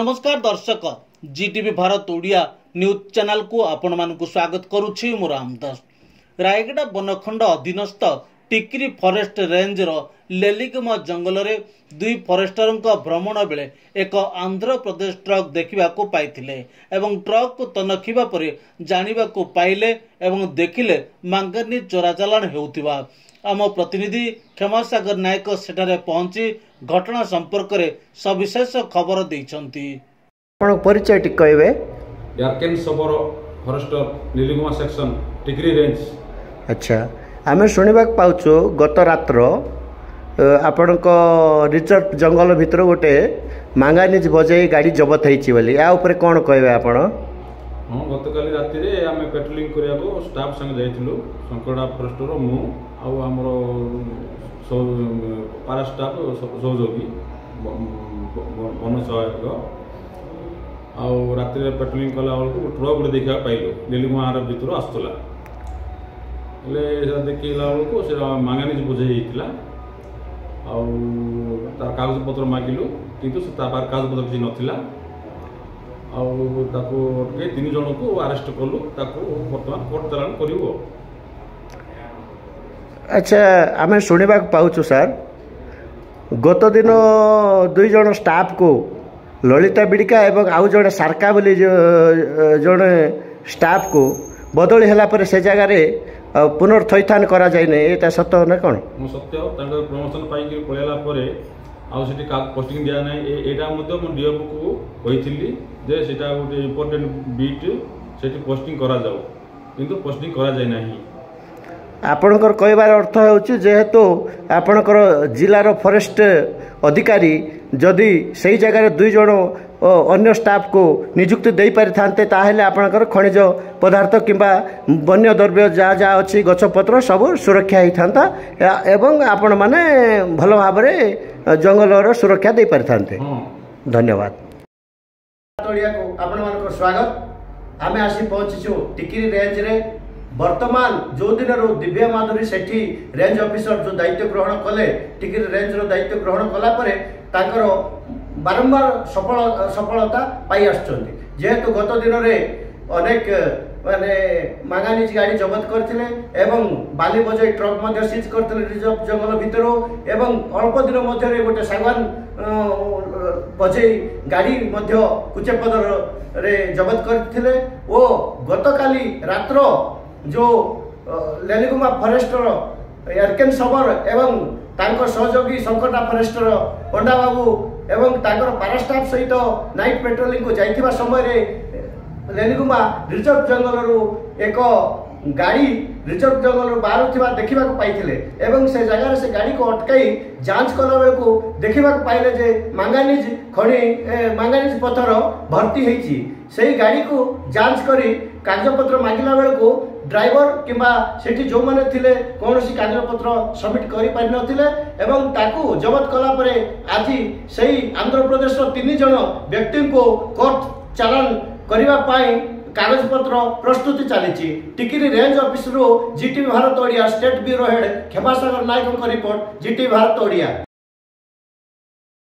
नमस्कार दर्शक Zee TV Bharat Odia news channel को आपण मानकु स्वागत करुछि मु रामदास। रायगड़ा बनखंड अधीनस्थ टिकरी फॉरेस्ट रेंज रो लेलिगम जंगल रे दुई फॉरेस्टर भ्रमण बेले एक आंध्र प्रदेश ट्रक देखा पाइथिले एवं ट्रक को तनखिबा परे जानिबा को पाइले एवं देखिले मांगानी चोराचालाण हेउथिबा। आम प्रतिनिधि क्षमासागर नायक सेठारे पहुंची घटना संपर्क में सविशेष खबर देइछंती। परिचय टिक कहबे। यार्केन सबर फॉरेस्टर नीलिगुमा सेक्शन टिकरी रेंज। अच्छा, आमे सुनिबा पाउछो गत रात्र आपण रिजर्व जंगल भितर गोटे मांगानीज बजाई गाड़ी जबत होईची बोली या ऊपर कोन कहबे आपण? हाँ, गतकाली राति रे आमे पेट्रोलिंग करिया को स्टाफ संग जाइथिलु संकड़ा फॉरेस्टर मु आउ हमर पारा स्टाफ सहयोगी वन सहायक आउ राति रे पेट्रोलिंग कला बेलू ट्रक गोटे देखा पाइलु नीलिगुमार भितर आसुला देखला बेलू से मांगानीज बुझे होता कागज पत्र मागिलु किंतु कागज पत्र किसी नाला आगे 3 जन को अरेस्ट कलु बर्तमान कोर्ट चालान करू। अच्छा, आम शुणा पाचु सर गत दिन 2 जन स्टाफ को ललिता बिड़िका एवं आउ जड़े सारका बोली जड़े स्टाफ को बदली है से जगार पुनर्थैथान करा जाए सत ना कौन? सत्य प्रमोशन पाई पलैला पोस्टिंग दिया ना यहाँ डीएफ को कही जे सेटा गोटे इम्पोर्टेंट बीट से पोस्टिंग करा जाओ किंतु पोस्टिंग करा जाए नहीं। आपणकर कहबार अर्थ होची जेहेतु आपणकर जिलार फॉरेस्ट अधिकारी जदि सही जगह 2 जन अन्य स्टाफ को नियुक्ति दे पारि थांते ताहेले आपणकर खनिज पदार्थ किंबा वन्य द्रव्य जहाँ जहाँ अच्छी गछपत्र सब सुरक्षा ही थांता एवं आपण माने भल भाव में जंगलर सुरक्षा दे पारि थांते। धन्यवाद। आपण स्वागत। आमे आसी पहुंचीछु टिकरी रेंज रे। वर्तमान जो दिन दिव्या माधुरी सेठी रेंज ऑफिसर जो दायित्व ग्रहण कले टिकरी रेंज रो दायित्व ग्रहण कला परे तांकर बारंबार सफलता पाई आछंती। जेहेतु गत दिन रे अनेक माने मांगानीज गाड़ी जबत करथिले एवं बाली बजाई ट्रक मध्य सीज करथिले रिजर्व जंगल भितर एवं अल्प दिन मध्य रे गोटे सागवान बजाई गाड़ी मध्य कुचेपदर रे जबत करथिले ओ गतकाली रात्र जो लेलिगुमा फॉरेस्टर यार्केन सबर एवं तांको सहयोगी संकटा फॉरेस्टर पंडा बाबू एवं तांकर पारा स्टाफ सहित नाइट पेट्रोलिंग को जाइथिबा समय रे लेलिगुमा रिजर्व जंगल एक गाड़ी रिजर्व जंगल बाहर देखा पाइथिले एवं से जगह से गाड़ी को अटकाई जांच कला बेल को देखा पाइले जे मांगानीज खनि मांगानीज पत्थर भर्ती होईची। से गाड़ी को जांच करी कागजपत्र मागिला बेल को ड्राइवर किंबा सेठी जो माने थिले कोनोसी कागजपत्र सबमिट करि पारि नथिले एवं ताकू जबत कला परे आज सही आंध्र प्रदेश 3 जन व्यक्ति को कोर्ट चालान करिवा पाई कागज पत्र प्रस्तुति चली। Tikri range office GTV Bharat Odia state bureau head Kshamasagar Nayak report GTV Bharat Odia.